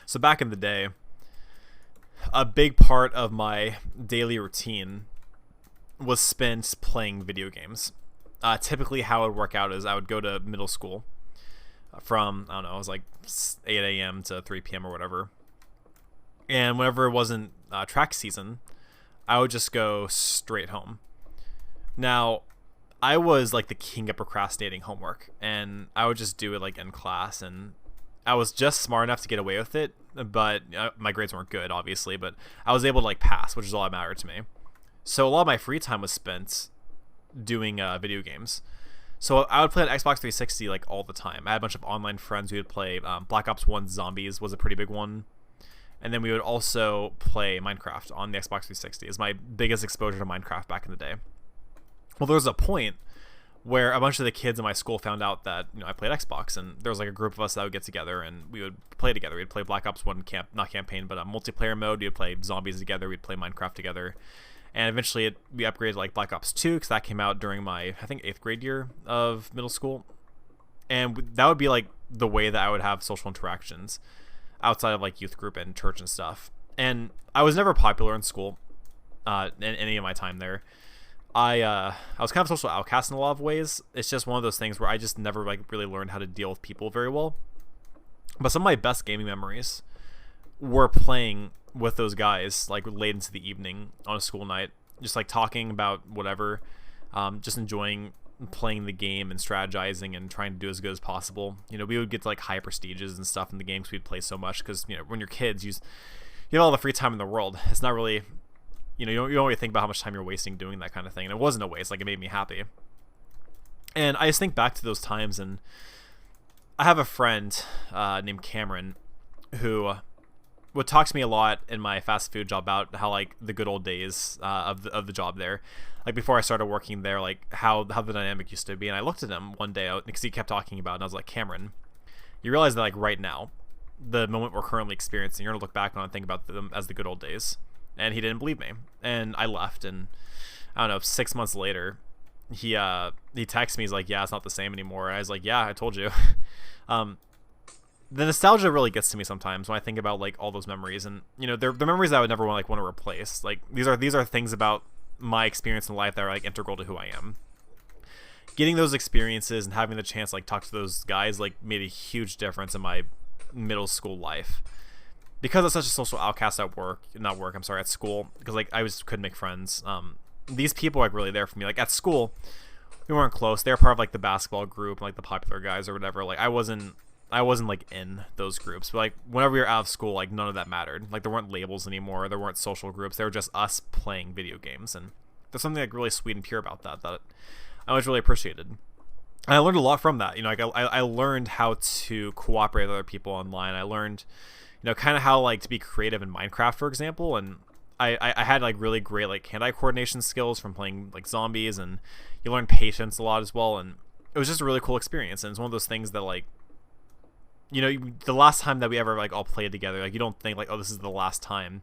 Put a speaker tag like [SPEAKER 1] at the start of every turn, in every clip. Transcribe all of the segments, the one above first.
[SPEAKER 1] So back in the day, a big part of my daily routine was spent playing video games. Typically, how it would work out is I would go to middle school from, I don't know, it was like 8 a.m. to 3 p.m. or whatever. And whenever it wasn't track season, I would just go straight home. Now, I was like the king of procrastinating homework, and I would just do it like in class, and I was just smart enough to get away with it, but my grades weren't good, obviously, but I was able to like pass, which is all that mattered to me. So a lot of my free time was spent doing video games. So I would play on Xbox 360 like all the time. I had a bunch of online friends who would play Black Ops 1 Zombies was a pretty big one. And then we would also play Minecraft on the Xbox 360. Is my biggest exposure to Minecraft back in the day. Well, there was a point where a bunch of the kids in my school found out that I played Xbox, and there was like a group of us that would get together and we would play together. We'd play Black Ops 1 not campaign, but a multiplayer mode. We'd play Zombies together. We'd play Minecraft together. And eventually we upgraded like Black Ops 2 because that came out during my, I think, 8th grade year of middle school. And that would be like the way that I would have social interactions outside of like youth group and church and stuff. And I was never popular in school in any of my time there. I was kind of a social outcast in a lot of ways. It's just one of those things where I just never like really learned how to deal with people very well. But some of my best gaming memories were playing with those guys like late into the evening on a school night, just like talking about whatever, just enjoying playing the game and strategizing and trying to do as good as possible. We would get to like high prestiges and stuff in the games. We'd play so much because when you're kids, you have all the free time in the world. It's not really, you don't really think about how much time you're wasting doing that kind of thing. And it wasn't a waste. Like, it made me happy. And I just think back to those times, and I have a friend named Cameron who would talk to me a lot in my fast food job about how like the good old days of the job there, like before I started working there, like how the dynamic used to be. And I looked at him one day because he kept talking about it, and I was like, Cameron, you realize that like right now, the moment we're currently experiencing, you're gonna look back on and think about them as the good old days. And he didn't believe me, and I left. And I don't know, 6 months later, he texted me. He's like, yeah, it's not the same anymore. And I was like, yeah, I told you. The nostalgia really gets to me sometimes when I think about like all those memories, and they're memories that I would never want to replace. Like these are things about my experience in life that are like integral to who I am. Getting those experiences and having the chance to like talk to those guys like made a huge difference in my middle school life. Because I was such a social outcast at at school, because like I just couldn't make friends. These people were like really there for me. Like at school, we weren't close. They were part of like the basketball group, like the popular guys or whatever. Like I wasn't like in those groups. But like whenever we were out of school, like none of that mattered. Like there weren't labels anymore. There weren't social groups. They were just us playing video games. And there's something like really sweet and pure about that I always really appreciated. And I learned a lot from that. Like I learned how to cooperate with other people online. I learned kind of how like to be creative in Minecraft, for example. And I had like really great like hand-eye coordination skills from playing like zombies, and you learn patience a lot as well. And it was just a really cool experience. And it's one of those things that like, the last time that we ever like all played together, like you don't think like, oh, this is the last time.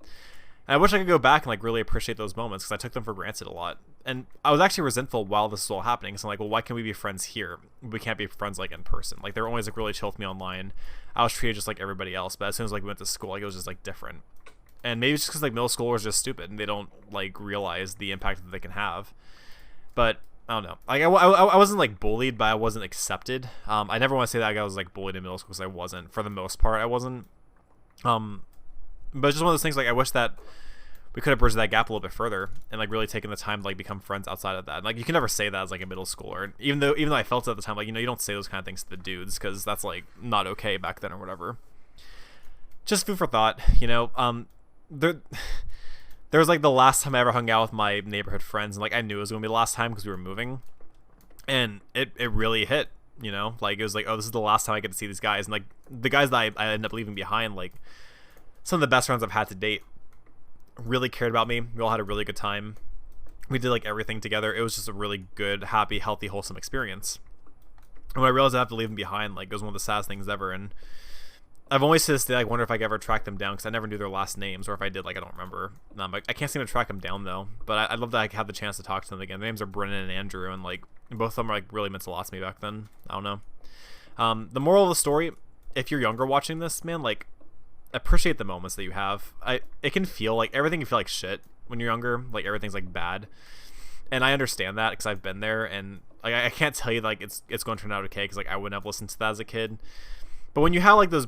[SPEAKER 1] And I wish I could go back and like really appreciate those moments, because I took them for granted a lot. And I was actually resentful while this was all happening. So I'm like, well, why can't we be friends here? We can't be friends like in person. Like they were always like really chill with me online. I was treated just like everybody else. But as soon as like we went to school, like it was just like different. And maybe it's just because like middle schoolers are just stupid and they don't like realize the impact that they can have. But I don't know. Like I wasn't like bullied, but I wasn't accepted. I never want to say that I was like bullied in middle school, because I wasn't. For the most part, I wasn't. But it's just one of those things. Like I wish that we could have bridged that gap a little bit further and like really taken the time to like become friends outside of that. And, like you can never say that as like a middle schooler, even though I felt it at the time. Like you don't say those kind of things to the dudes, because that's like not okay back then or whatever. Just food for thought. There was like the last time I ever hung out with my neighborhood friends, and like I knew it was gonna be the last time because we were moving, and it really hit. Like it was like, oh, this is the last time I get to see these guys. And like the guys that I ended up leaving behind, like some of the best friends I've had to date, really cared about me. We all had a really good time. We did like everything together. It was just a really good, happy, healthy, wholesome experience. And when I realized I have to leave them behind, like it was one of the saddest things ever. And I've always to this day like wonder if I could ever track them down, because I never knew their last names, or if I did, like I don't remember. I can't seem to track them down though. But I'd love to like have the chance to talk to them again. Their names are Brennan and Andrew, and like both of them are like really meant a lot to me back then. I don't know. The moral of the story, if you're younger watching this, man, like appreciate the moments that you have. It can feel like everything can feel like shit when you're younger, like everything's like bad, and I understand that because I've been there, and like I can't tell you like it's going to turn out okay because like I wouldn't have listened to that as a kid. But when you have like those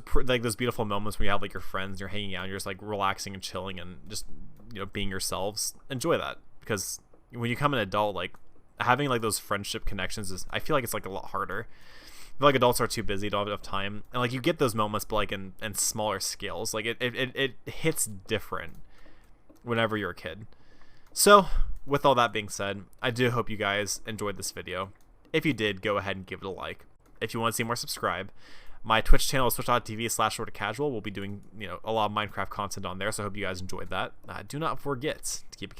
[SPEAKER 1] beautiful moments when you have like your friends, you're hanging out, and you're just like relaxing and chilling and just being yourselves, enjoy that, because when you become an adult, like having like those friendship connections is, I feel like it's like a lot harder. I feel like adults are too busy, don't have enough time, and like you get those moments, but like in smaller scales. Like it hits different whenever you're a kid. So with all that being said, I do hope you guys enjoyed this video. If you did, go ahead and give it a like. If you want to see more, subscribe. My Twitch channel is twitch.tv/sortacasual. We'll be doing a lot of Minecraft content on there, so I hope you guys enjoyed that. Do not forget to keep it